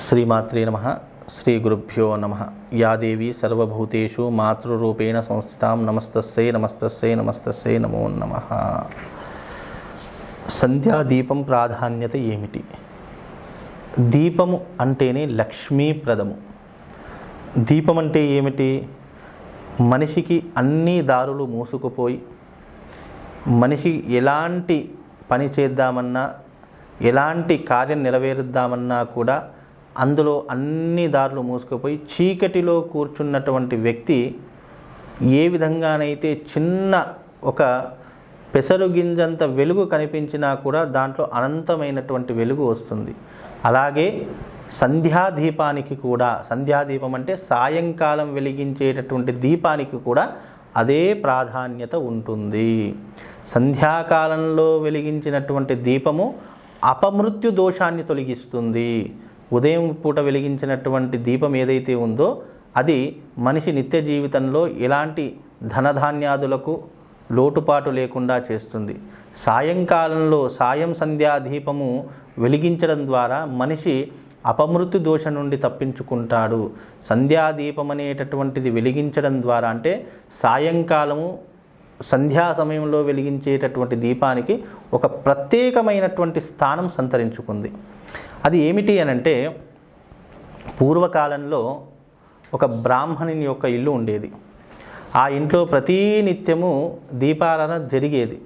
శ్రీమాత్రే నమః. శ్రీ గురుభ్యో నమః. యా దేవీ సర్వభూతేషు మాతృరూపేణ సంస్థితాం నమస్తస్యై నమస్తస్యై నమస్తస్యై నమో నమః. సంధ్యాదీపం ప్రాధాన్యత ఏమిటి? దీపము అంటేనే లక్ష్మీప్రదము. దీపం అంటే ఏమిటి? మనిషికి అన్ని దారులు మూసుకుపోయి మనిషి ఎలాంటి పని చేద్దామన్నా ఎలాంటి కార్యం నెరవేరుద్దామన్నా కూడా అందులో అన్ని దారులు మూసుకుపోయి చీకటిలో కూర్చున్నటువంటి వ్యక్తి ఏ విధంగానైతే చిన్న ఒక పెసరు గింజంత వెలుగు కనిపించినా కూడా దాంట్లో అనంతమైనటువంటి వెలుగు వస్తుంది. అలాగే సంధ్యాదీపానికి కూడా, సంధ్యాదీపం అంటే సాయంకాలం వెలిగించేటటువంటి దీపానికి కూడా అదే ప్రాధాన్యత ఉంటుంది. సంధ్యాకాలంలో వెలిగించినటువంటి దీపము అపమృత్యు దోషాన్ని తొలగిస్తుంది. ఉదయం పూట వెలిగించినటువంటి దీపం ఏదైతే ఉందో అది మనిషి నిత్య జీవితంలో ఎలాంటి ధనధాన్యాదులకు లోటుపాటు లేకుండా చేస్తుంది. సాయంకాలంలో సంధ్యా దీపము వెలిగించడం ద్వారా మనిషి అపమృత్యు దోషం నుండి తప్పించుకుంటాడు. సంధ్యాదీపం అనేటటువంటిది వెలిగించడం ద్వారా అంటే సాయంకాలము సంధ్యా సమయంలో వెలిగించేటటువంటి దీపానికి ఒక ప్రత్యేకమైనటువంటి స్థానం సంతరించుకుంది. అది ఏమిటి అనంటే, పూర్వకాలంలో ఒక బ్రాహ్మణుని యొక్క ఇల్లు ఉండేది. ఆ ఇంట్లో ప్రతినిత్యము దీపారాధన జరిగేది.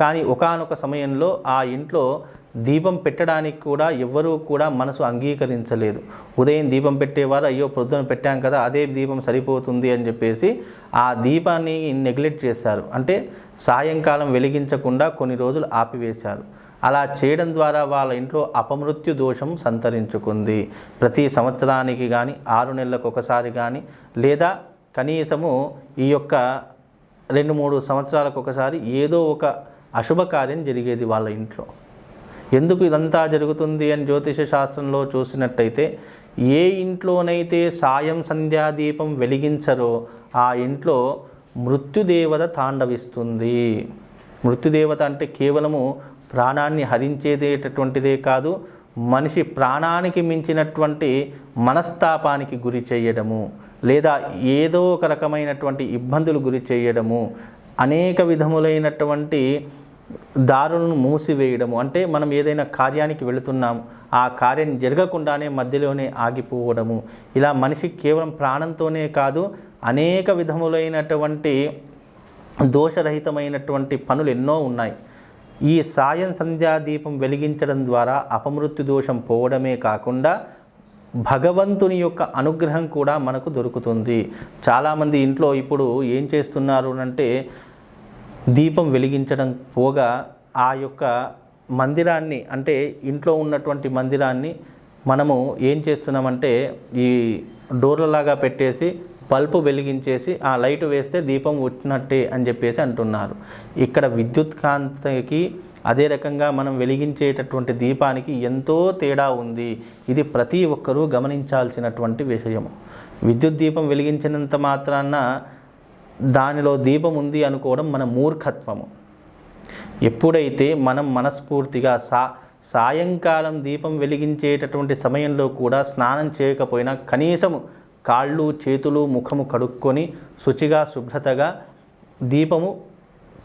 కానీ ఒకానొక సమయంలో ఆ ఇంట్లో దీపం పెట్టడానికి కూడా ఎవ్వరూ కూడా మనసు అంగీకరించలేదు. ఉదయం దీపం పెట్టేవారు, అయ్యో ప్రొద్దున పెట్టాం కదా అదే దీపం సరిపోతుంది అని చెప్పేసి ఆ దీపాన్ని నెగ్లెక్ట్ చేశారు. అంటే సాయంకాలం వెలిగించకుండా కొన్ని రోజులు ఆపివేశారు. అలా చేయడం ద్వారా వాళ్ళ ఇంట్లో అపమృత్యు దోషం సంతరించుకుంది. ప్రతి సంవత్సరానికి కానీ 6 నెలలకు ఒకసారి కానీ లేదా కనీసము ఈ యొక్క 2-3 సంవత్సరాలకు ఒకసారి ఏదో ఒక అశుభకార్యం జరిగేది వాళ్ళ ఇంట్లో. ఎందుకు ఇదంతా జరుగుతుంది అని జ్యోతిష శాస్త్రంలో చూసినట్టయితే, ఏ ఇంట్లోనైతే సంధ్యాదీపం వెలిగించరో ఆ ఇంట్లో మృత్యుదేవత తాండవిస్తుంది. మృత్యుదేవత అంటే కేవలము ప్రాణాన్ని హరించేటటువంటిదే కాదు, మనిషి ప్రాణానికి మించినటువంటి మనస్తాపానికి గురి చేయడము లేదా ఏదో ఒక రకమైనటువంటి ఇబ్బందులు గురి చేయడము, అనేక విధములైనటువంటి దారులను మూసివేయడము. అంటే మనం ఏదైనా కార్యానికి వెళుతున్నాము, ఆ కార్యం జరగకుండానే మధ్యలోనే ఆగిపోవడము. ఇలా మనిషి కేవలం ప్రాణంతోనే కాదు అనేక విధములైనటువంటి దోషరహితమైనటువంటి పనులు ఎన్నో ఉన్నాయి. ఈ సంధ్యాదీపం వెలిగించడం ద్వారా అపమృత్యు దోషం పోవడమే కాకుండా భగవంతుని యొక్క అనుగ్రహం కూడా మనకు దొరుకుతుంది. చాలామంది ఇంట్లో ఇప్పుడు ఏం చేస్తున్నారు అంటే, దీపం వెలిగించడం పోగా ఆ యొక్క మందిరాన్ని అంటే ఇంట్లో ఉన్నటువంటి మందిరాన్ని మనము ఏం చేస్తున్నామంటే ఈ డోర్లలాగా పెట్టేసి బల్బు వెలిగించేసి ఆ లైట్ వేస్తే దీపం వచ్చినట్టే అని చెప్పేసి అంటున్నారు. ఇక్కడ విద్యుత్ కాంతికి అదే రకంగా మనం వెలిగించేటటువంటి దీపానికి ఎంతో తేడా ఉంది. ఇది ప్రతి ఒక్కరూ గమనించాల్సినటువంటి విషయము. విద్యుత్ దీపం వెలిగించినంత మాత్రాన దానిలో దీపం ఉంది అనుకోవడం మన మూర్ఖత్వము. ఎప్పుడైతే మనం మనస్ఫూర్తిగా సాయంకాలం దీపం వెలిగించేటటువంటి సమయంలో కూడా స్నానం చేయకపోయినా కనీసము కాళ్ళు చేతులు ముఖము కడుక్కొని శుచిగా శుభ్రతగా దీపము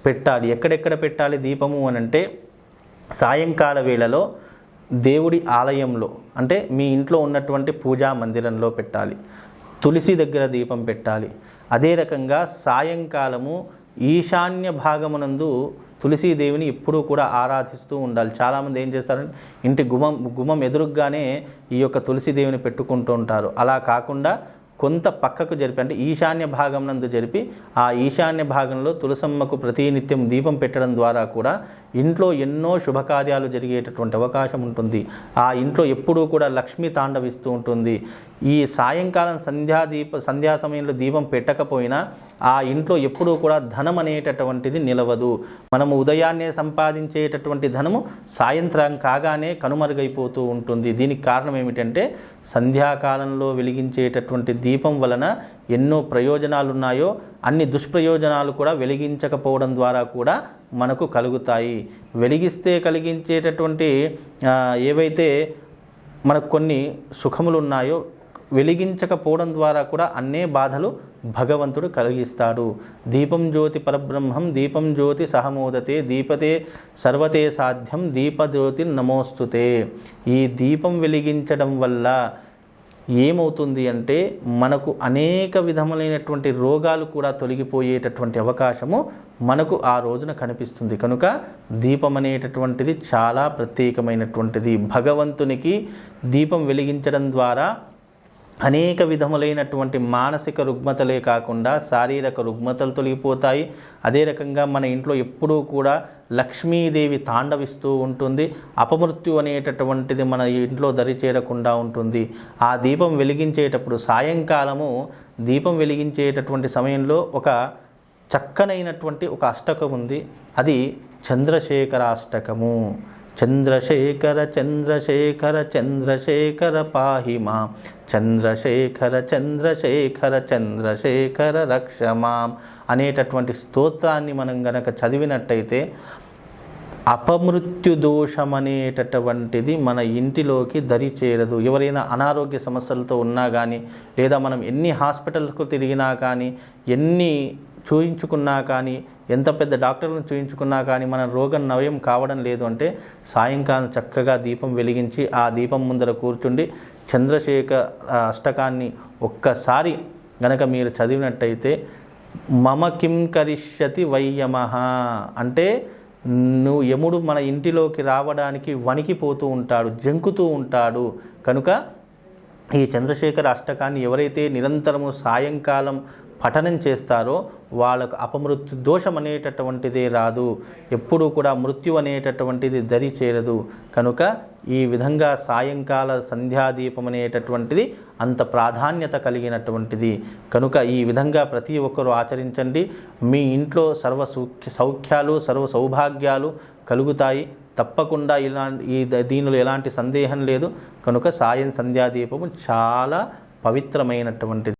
పెట్టాలి. ఎక్కడెక్కడ పెట్టాలి దీపము అనంటే, సాయంకాల వేళలో దేవుడి ఆలయంలో అంటే మీ ఇంట్లో ఉన్నటువంటి పూజా మందిరంలో పెట్టాలి. తులసి దగ్గర దీపం పెట్టాలి. అదే రకంగా సాయంకాలము ఈశాన్య భాగమునందు తులసీదేవిని ఎప్పుడూ కూడా ఆరాధిస్తూ ఉండాలి. చాలామంది ఏం చేస్తారంటే ఇంటి గుమ్మం ఎదురుగానే ఈ యొక్క తులసీదేవిని పెట్టుకుంటూ ఉంటారు. అలా కాకుండా కొంత పక్కకు జరిపి అంటే ఈశాన్య భాగం నందు జరిపి ఆ ఈశాన్య భాగంలో తులసమ్మకు ప్రతినిత్యం దీపం పెట్టడం ద్వారా కూడా ఇంట్లో ఎన్నో శుభకార్యాలు జరిగేటటువంటి అవకాశం ఉంటుంది. ఆ ఇంట్లో ఎప్పుడూ కూడా లక్ష్మి తాండవిస్తూ ఉంటుంది. ఈ సాయంకాలం సంధ్యా సమయంలో దీపం పెట్టకపోయినా ఆ ఇంట్లో ఎప్పుడూ కూడా ధనం అనేటటువంటిది నిలవదు. మనము ఉదయాన్నే సంపాదించేటటువంటి ధనము సాయంత్రం కాగానే కనుమరుగైపోతూ ఉంటుంది. దీనికి కారణం ఏమిటంటే, సంధ్యాకాలంలో వెలిగించేటటువంటి దీపం వలన ఎన్నో ప్రయోజనాలు ఉన్నాయో అన్ని దుష్ప్రయోజనాలు కూడా వెలిగించకపోవడం ద్వారా కూడా మనకు కలుగుతాయి. వెలిగిస్తే కలిగించేటటువంటి ఏవైతే మనకు కొన్ని సుఖములు ఉన్నాయో వెలిగించకపోవడం ద్వారా కూడా అన్నే బాధలు భగవంతుడు కలిగిస్తాడు. దీపం జ్యోతి పరబ్రహ్మం దీపం జ్యోతి సహమోదతే దీపతే సర్వతే సాధ్యం దీపజ్యోతి నమోస్తుతే. ఈ దీపం వెలిగించడం వల్ల ఏమవుతుంది అంటే మనకు అనేక విధములైనటువంటి రోగాలు కూడా తొలగిపోయేటటువంటి అవకాశము మనకు ఆ రోజున కనిపిస్తుంది. కనుక దీపం అనేటటువంటిది చాలా ప్రత్యేకమైనటువంటిది. భగవంతునికి దీపం వెలిగించడం ద్వారా అనేక విధములైనటువంటి మానసిక రుగ్మతలే కాకుండా శారీరక రుగ్మతలు తొలగిపోతాయి. అదే రకంగా మన ఇంట్లో ఎప్పుడూ కూడా లక్ష్మీదేవి తాండవిస్తూ ఉంటుంది. అపమృత్యు అనేటటువంటిది మన ఇంట్లో దరి చేరకుండా ఉంటుంది. ఆ దీపం వెలిగించేటప్పుడు సాయంకాలము దీపం వెలిగించేటటువంటి సమయంలో ఒక చక్కనైనటువంటి ఒక అష్టకం ఉంది. అది చంద్రశేఖరాష్టకము. చంద్రశేఖర చంద్రశేఖర చంద్రశేఖర పాహి మాం చంద్రశేఖర చంద్రశేఖర చంద్రశేఖర రక్ష మాం అనేటటువంటి స్తోత్రాన్ని మనం గనక చదివినట్టయితే అపమృత్యు దోషం అనేటటువంటిది మన ఇంటిలోకి దరి చేరదు. ఎవరైనా అనారోగ్య సమస్యలతో ఉన్నా కానీ, లేదా మనం ఎన్ని హాస్పిటల్స్కు తిరిగినా కానీ, ఎన్ని చూయించుకున్నా కానీ, ఎంత పెద్ద డాక్టర్లను చూయించుకున్నా కానీ మన రోగం నయం కావడం లేదు అంటే సాయంకాలం చక్కగా దీపం వెలిగించి ఆ దీపం ముందర కూర్చుండి చంద్రశేఖర అష్టకాన్ని ఒక్కసారి గనక మీరు చదివినట్టయితే మమ కిం కరిష్యతి వయ్యమః అంటే యముడు మన ఇంటిలోకి రావడానికి వణికిపోతూ ఉంటాడు, జంకుతూ ఉంటాడు. కనుక ఈ చంద్రశేఖర అష్టకాన్ని ఎవరైతే నిరంతరము సాయంకాలం పఠనం చేస్తారో వాళ్ళకు అపమృత్యు దోషం అనేటటువంటిదే రాదు. ఎప్పుడూ కూడా మృత్యు అనేటటువంటిది దరి చేరదు. కనుక ఈ విధంగా సాయంకాల సంధ్యాదీపం అనేటటువంటిది అంత ప్రాధాన్యత కలిగినటువంటిది. కనుక ఈ విధంగా ప్రతి ఒక్కరూ ఆచరించండి. మీ ఇంట్లో సర్వ సౌఖ్యాలు సర్వ సౌభాగ్యాలు కలుగుతాయి. తప్పకుండా దీనిలో ఎలాంటి సందేహం లేదు. కనుక సాయం సంధ్యాదీపము చాలా పవిత్రమైనటువంటిది.